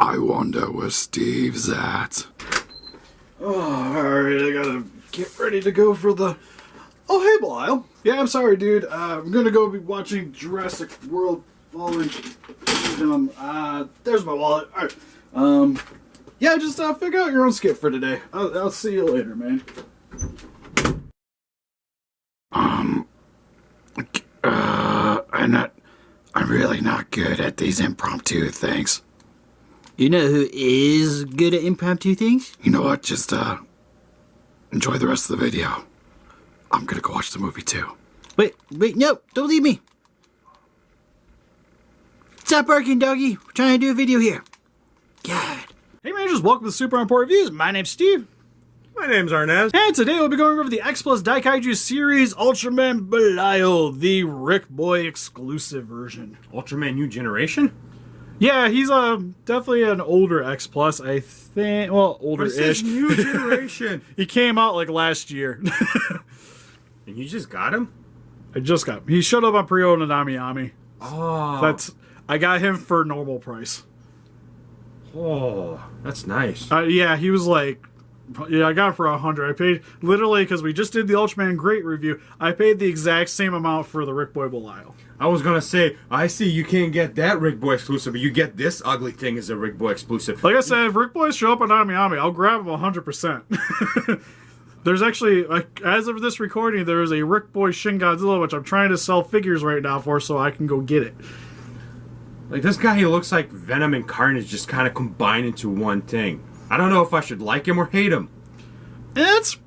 I wonder where Steve's at. Oh, alright, I gotta get ready to go for the... Oh, hey, Belial. Yeah, I'm sorry, dude. I'm gonna go be watching Jurassic World Fallen Kingdom. There's my wallet. Alright. Yeah, just figure out your own skip for today. I'll see you later, man. I'm really not good at these impromptu things. You know who is good at impromptu things? You know what? Just, enjoy the rest of the video. I'm gonna go watch the movie, too. Wait, no, don't leave me. Stop barking, doggy. We're trying to do a video here. God. Hey, Rangers, welcome to Super Import Reviews. My name's Steve. My name's Arnaz. And today we'll be going over the X Plus Daikaiju series Ultraman Belial, the RIC Boy exclusive version. Ultraman New Generation? Yeah, he's definitely an older X Plus, I think. Well, older-ish. But it says New Generation. He came out like last year. And you just got him? I just got him. He showed up on pre-order Nami. Oh. I got him for normal price. Oh, that's nice. Yeah, he was like... Yeah, I got it for $100. I paid, literally, because we just did the Ultraman Great review, I paid the exact same amount for the RIC Boy Belial. I was going to say, I see you can't get that RIC Boy exclusive, but you get this ugly thing as a RIC Boy exclusive. Like I said, if RIC Boys show up on Nami, I'll grab them 100%. There's actually, like, as of this recording, there is a RIC Boy Shin Godzilla, which I'm trying to sell figures right now for, so I can go get it. Like, this guy, he looks like Venom and Carnage just kind of combined into one thing. I don't know if I should like him or hate him. That's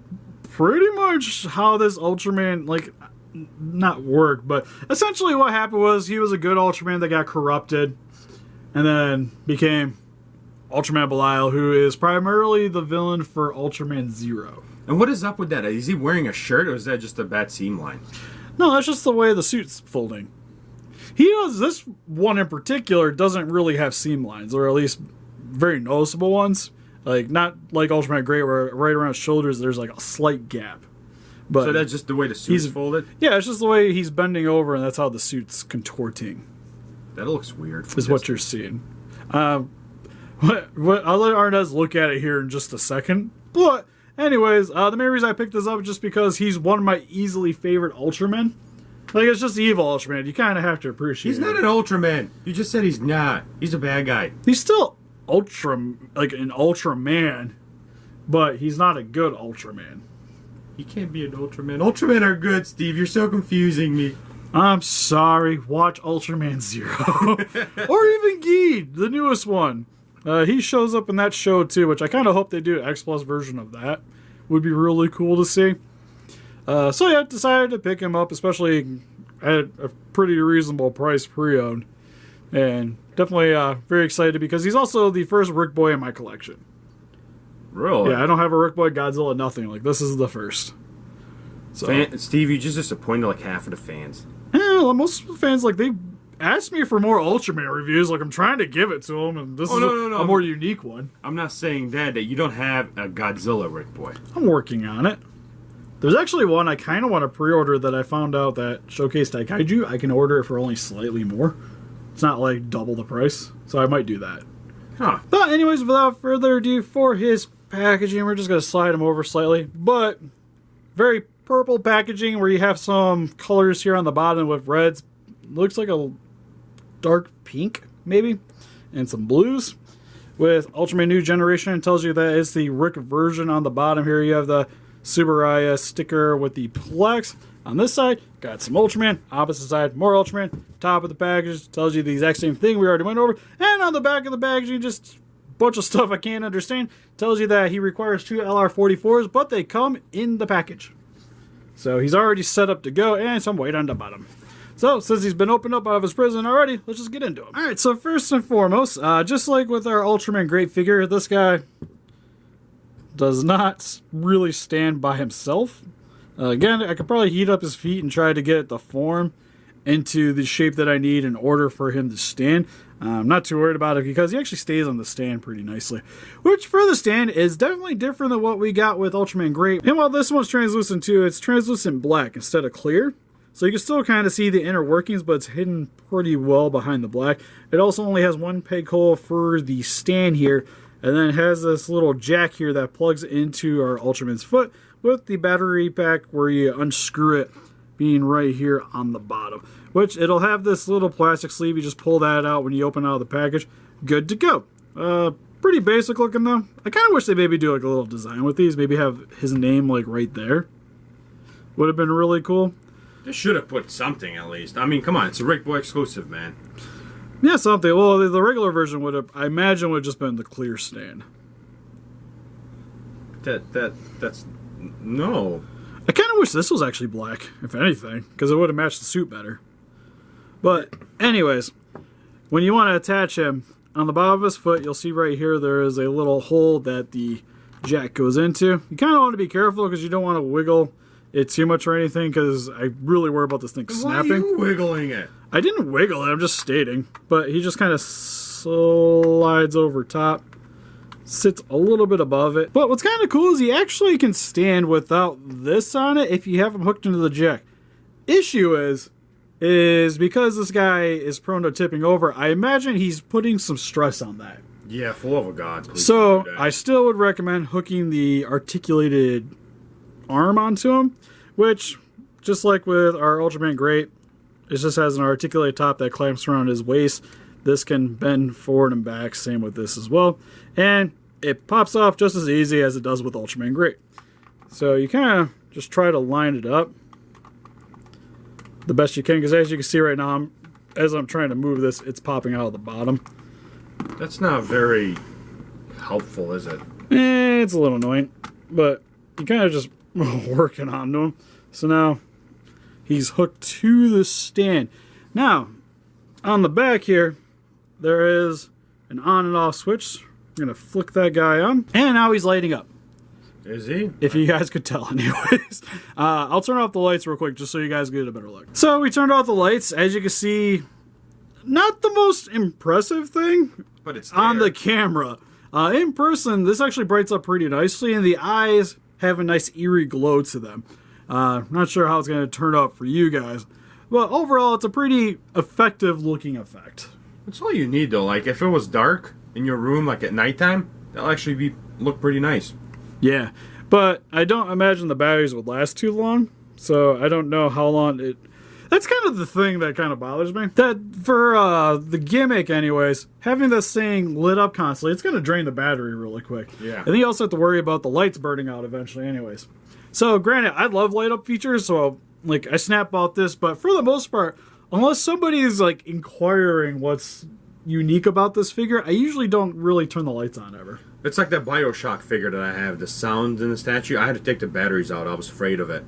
pretty much how this Ultraman, like, not worked, but essentially what happened was he was a good Ultraman that got corrupted and then became Ultraman Belial, who is primarily the villain for Ultraman Zero. And what is up with that? Is he wearing a shirt or is that just a bad seam line? No, that's just the way the suit's folding. This one in particular doesn't really have seam lines, or at least very noticeable ones. Like, not like Ultraman Great, where right around his shoulders there's like a slight gap. But so that's just the way the suit's folded? Yeah, it's just the way he's bending over, and that's how the suit's contorting. That looks weird. Is what you're seeing. I'll let Arnaz look at it here in just a second. But, anyways, the main reason I picked this up is just because he's one of my easily favorite Ultramen. Like, it's just evil Ultraman. You kind of have to appreciate it. He's not an Ultraman. You just said he's not. He's a bad guy. He's still an Ultraman, but he's not a good Ultraman. He can't be an Ultraman. Ultramen are good, Steve. You're so confusing me. I'm sorry. Watch Ultraman Zero. Or even Geed, the newest one. He shows up in that show too, which I kind of hope they do an X Plus version of that. Would be really cool to see. So yeah, I decided to pick him up, especially at a pretty reasonable price pre-owned. And definitely very excited because he's also the first RIC Boy in my collection. Really? Yeah, I don't have a RIC Boy Godzilla, nothing. Like, this is the first. So, Steve, you just disappointed like half of the fans. Yeah, well, most of the fans, like, they asked me for more Ultraman reviews. Like, I'm trying to give it to them, and this is a more unique one. I'm not saying that you don't have a Godzilla RIC Boy. I'm working on it. There's actually one I kind of want to pre-order that I found out that Showcase Daikaiju. I can order it for only slightly more. It's not like double the price, so I might do that. Huh. But anyways, without further ado, for his packaging, we're just going to slide him over slightly. But very purple packaging where you have some colors here on the bottom with reds. Looks like a dark pink, maybe, and some blues. With Ultraman New Generation, it tells you that it's the RIC version on the bottom here. You have the Subaraya sticker with the Plex. On this side, got some Ultraman. Opposite side, more Ultraman. Top of the package tells you the exact same thing we already went over. And on the back of the packaging, just a bunch of stuff I can't understand. Tells you that he requires 2 LR44s, but they come in the package. So he's already set up to go, and some weight on the bottom. So, since he's been opened up out of his prison already, let's just get into him. Alright, so first and foremost, just like with our Ultraman Great figure, this guy does not really stand by himself. Again, I could probably heat up his feet and try to get the form into the shape that I need in order for him to stand. I'm not too worried about it because he actually stays on the stand pretty nicely. Which, for the stand, is definitely different than what we got with Ultraman Great. And while this one's translucent too, it's translucent black instead of clear. So you can still kind of see the inner workings, but it's hidden pretty well behind the black. It also only has one peg hole for the stand here, and then it has this little jack here that plugs into our Ultraman's foot with the battery pack where you unscrew it being right here on the bottom. Which it'll have this little plastic sleeve. You just pull that out when you open out of the package. Good to go. Pretty basic looking though. I kind of wish they maybe do like a little design with these. Maybe have his name like right there. Would have been really cool. They should have put something at least. I mean, come on, it's a Rick Boy exclusive, man. Yeah, something. Well, the regular version would have, I imagine, would have just been the clear stand. That's no. I kind of wish this was actually black, if anything, because it would have matched the suit better. But, anyways, when you want to attach him, on the bottom of his foot, you'll see right here there is a little hole that the jack goes into. You kind of want to be careful because you don't want to wiggle it too much or anything, because I really worry about this thing snapping. Why are you wiggling it? I didn't wiggle it, I'm just stating. But he just kind of slides over top. Sits a little bit above it. But what's kind of cool is he actually can stand without this on it if you have him hooked into the jack. Issue is because this guy is prone to tipping over, I imagine he's putting some stress on that. Yeah, for love of God. Please So don't do that. I still would recommend hooking the articulated arm onto him, which, just like with our Ultraman Great, it just has an articulated top that clamps around his waist. This can bend forward and back, same with this as well. And it pops off just as easy as it does with Ultraman Great. So you kind of just try to line it up the best you can, because as you can see right now, as I'm trying to move this, it's popping out of the bottom. That's not very helpful, is it? It's a little annoying, but you kind of just working onto him. So now he's hooked to the stand. Now, on the back here, there is an on and off switch. I'm going to flick that guy on. And now he's lighting up. Is he? If you guys could tell anyways. I'll turn off the lights real quick just so you guys get a better look. So we turned off the lights. As you can see, not the most impressive thing But it's on there. the camera. In person, this actually brights up pretty nicely, and the eyes have a nice eerie glow to them. Not sure how it's going to turn out for you guys, but overall, it's a pretty effective looking effect. That's all you need, though. Like, if it was dark in your room, like at nighttime, that'll actually look pretty nice. Yeah, but I don't imagine the batteries would last too long, so I don't know how long it... That's kind of the thing that kind of bothers me. That for the gimmick anyways, having this thing lit up constantly, it's going to drain the battery really quick. Yeah. And then you also have to worry about the lights burning out eventually anyways. So granted, I love light up features, so like I snap about this, but for the most part, unless somebody is like inquiring what's unique about this figure, I usually don't really turn the lights on ever. It's like that Bioshock figure that I have, the sound in the statue. I had to take the batteries out. I was afraid of it.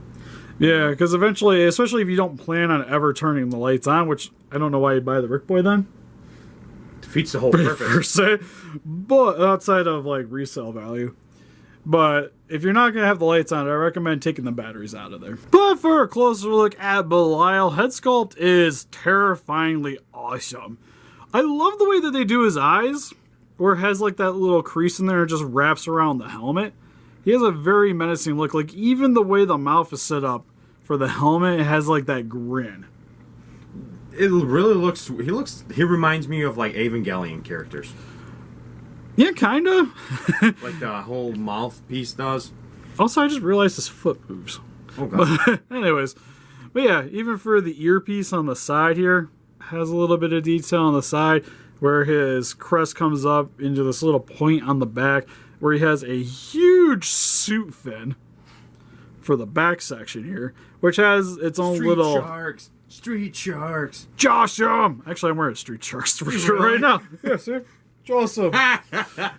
Yeah, because eventually, especially if you don't plan on ever turning the lights on, which I don't know why you'd buy the Rick Boy then. Defeats the whole Per purpose. se, but outside of like resale value. But if you're not going to have the lights on, I recommend taking the batteries out of there. But for a closer look at Belial, head sculpt is terrifyingly awesome. I love the way that they do his eyes, where it has like that little crease in there and just wraps around the helmet. He has a very menacing look. Like even the way the mouth is set up for the helmet, it has like that grin. It really looks... He reminds me of like Evangelion characters. Yeah, kind of. Like the whole mouth piece does. Also, I just realized his foot moves. Oh, God. Anyways, but yeah, even for the earpiece on the side here, has a little bit of detail on the side where his crest comes up into this little point on the back where he has a huge suit fin for the back section here, which has its own little... Street sharks. Awesome! Actually, I'm wearing a Street Sharks t-shirt Really? right now. Yeah, see? Awesome.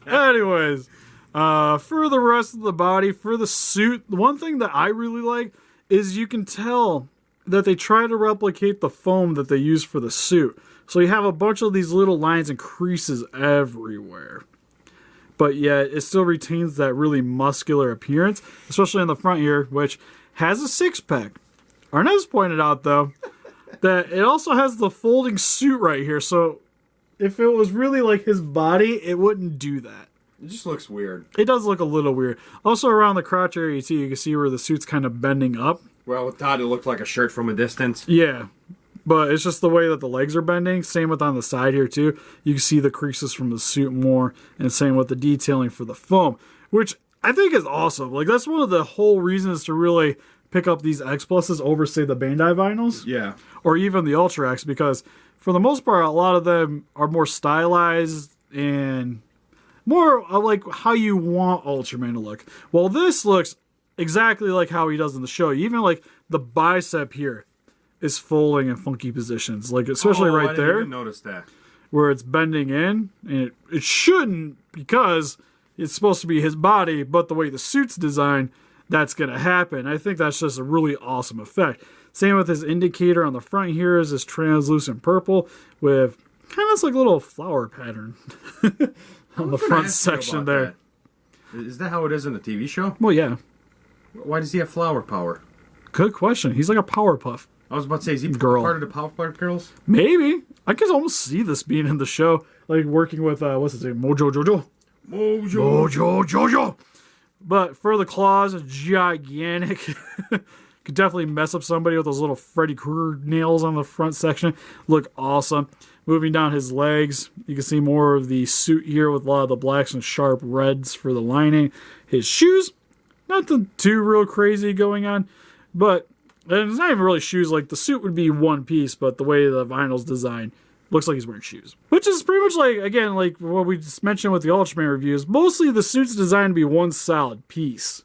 Anyways, for the rest of the body, for the suit, the one thing that I really like is you can tell that they try to replicate the foam that they use for the suit. So you have a bunch of these little lines and creases everywhere. But yet it still retains that really muscular appearance, especially in the front here, which has a six-pack. Arnez pointed out, though, that it also has the folding suit right here, so if it was really like his body, it wouldn't do that. It just looks weird. It does look a little weird. Also, around the crotch area, too, you can see where the suit's kind of bending up. Well, with Todd, it looked like a shirt from a distance. Yeah, but it's just the way that the legs are bending. Same with on the side here, too. You can see the creases from the suit more, and same with the detailing for the foam, which I think is awesome. Like, that's one of the whole reasons to really pick up these X Pluses over, say, the Bandai vinyls. Yeah. Or even the Ultra X, because for the most part, a lot of them are more stylized and more like how you want Ultraman to look. Well, this looks exactly like how he does in the show. Even like the bicep here is folding in funky positions, like especially right there. I didn't even notice that. Where it's bending in, and it shouldn't, because it's supposed to be his body, but the way the suit's designed, that's going to happen. I think that's just a really awesome effect. Same with his indicator on the front here is this translucent purple with kind of this like little flower pattern on the front section there. That. Is that how it is in the TV show? Well, yeah. Why does he have flower power? Good question. He's like a Powerpuff. I was about to say, is he Girl. part of the Powerpuff Girls? Maybe. I can almost see this being in the show, like working with what's his name, Mojo Jojo. Mojo Jojo. But for the claws, gigantic. Could definitely mess up somebody with those little Freddy Krueger nails on the front section. Look awesome. Moving down his legs, you can see more of the suit here with a lot of the blacks and sharp reds for the lining. His shoes, nothing too real crazy going on, but and it's not even really shoes. Like the suit would be one piece, but the way the vinyl's designed, looks like he's wearing shoes. Which is pretty much like, again, like what we just mentioned with the Ultraman reviews. Mostly the suit's designed to be one solid piece.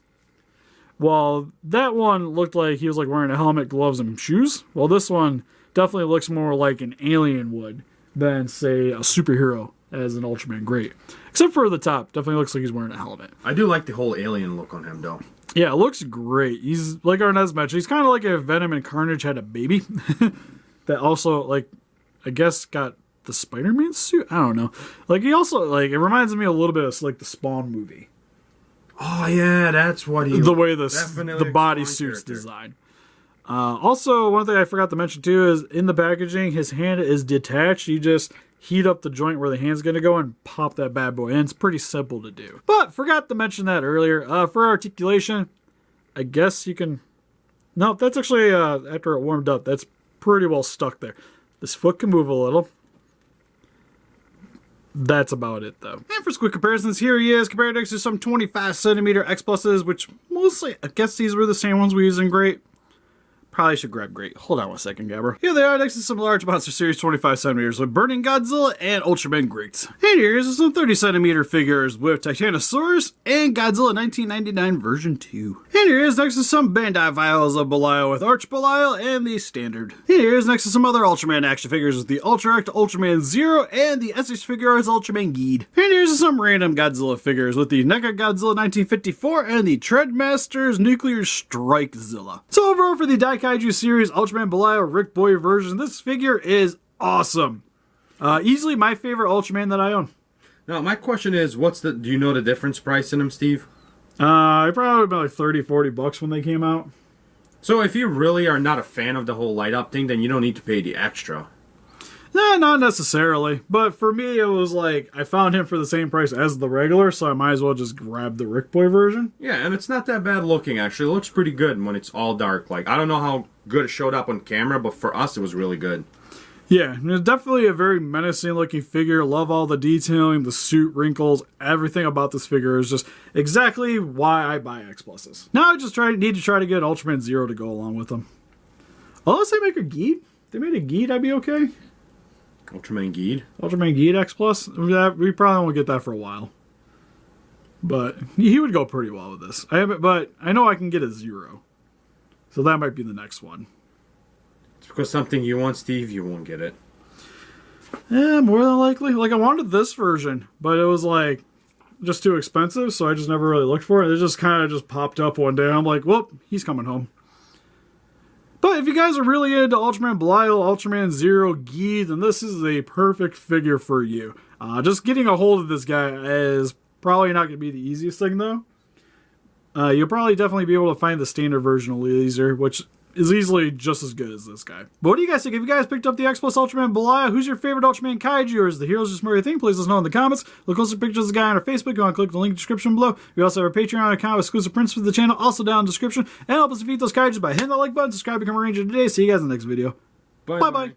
While that one looked like he was like wearing a helmet, gloves, and shoes. Well, this one definitely looks more like an alien would than, say, a superhero as an Ultraman Great. Except for the top. Definitely looks like he's wearing a helmet. I do like the whole alien look on him, though. Yeah, it looks great. He's, like Arnez mentioned, he's kind of like if Venom and Carnage had a baby. That also, like, I guess got the Spider-Man suit? I don't know. Like, he also, like, it reminds me a little bit of, like, the Spawn movie. Oh, yeah, that's what he... The way the bodysuit's designed. Also, one thing I forgot to mention, too, is in the packaging, his hand is detached. You just heat up the joint where the hand's going to go and pop that bad boy in. It's pretty simple to do. But, forgot to mention that earlier. For articulation, I guess you can... No, that's actually, after it warmed up, that's pretty well stuck there. This foot can move a little. That's about it, though. And for quick comparisons, here he is compared next to some 25cm X Pluses, which mostly, I guess these were the same ones we used in Great. Probably should grab Great. Hold on one second, Gabber. Here they are next to some large Monster Series 25cm with Burning Godzilla and Ultraman Greats. And here's some 30cm figures with Titanosaurus and Godzilla 1999 version 2. And here is next to some Bandai vials of Belial with Arch Belial and the Standard. And here is next to some other Ultraman action figures with the Ultra Act Ultraman Zero and the SH Figuarts Ultraman Geed. And here's some random Godzilla figures with the NECA Godzilla 1954 and the Treadmasters Nuclear Strike Zilla. So overall for the Daikaiju series Ultraman Belial Rick Boy version, this figure is awesome. Easily my favorite Ultraman that I own. Now, my question is, do you know the difference price in them, Steve? I probably would have been like 30, 40 bucks when they came out. So if you really are not a fan of the whole light up thing, then you don't need to pay the extra. Nah, not necessarily. But for me, it was like, I found him for the same price as the regular, so I might as well just grab the Rick Boy version. Yeah, and it's not that bad looking, actually. It looks pretty good when it's all dark. Like, I don't know how good it showed up on camera, but for us, it was really good. Yeah, it's definitely a very menacing looking figure. Love all the detailing, the suit wrinkles, everything about this figure is just exactly why I buy X Pluses. Now I just need to try to get Ultraman Zero to go along with them. Unless they make a Geed. If they made a Geed, I'd be okay. Ultraman Geed? Ultraman Geed X Plus? We probably won't get that for a while. But he would go pretty well with this. But I know I can get a Zero. So that might be the next one. It's because something you want, Steve, you won't get it. Yeah, more than likely. Like, I wanted this version, but it was, like, just too expensive, so I just never really looked for it. It just kind of just popped up one day. I'm like, well, he's coming home. But if you guys are really into Ultraman Belial, Ultraman Zero, Geed, then this is a perfect figure for you. Just getting a hold of this guy is probably not going to be the easiest thing, though. You'll probably definitely be able to find the standard version a little easier, which is easily just as good as this guy. But what do you guys think? Have you guys picked up the X Plus Ultraman Belial? Who's your favorite Ultraman Kaiju, or is the heroes just more your thing? Please let us know in the comments. Look closer pictures of the guy on our Facebook. You want to click the link in the description below. We also have our Patreon account with exclusive prints for the channel, also down in the description. And help us defeat those Kaijus by hitting that like button, subscribe, become a ranger today. See you guys in the next video. Bye-bye.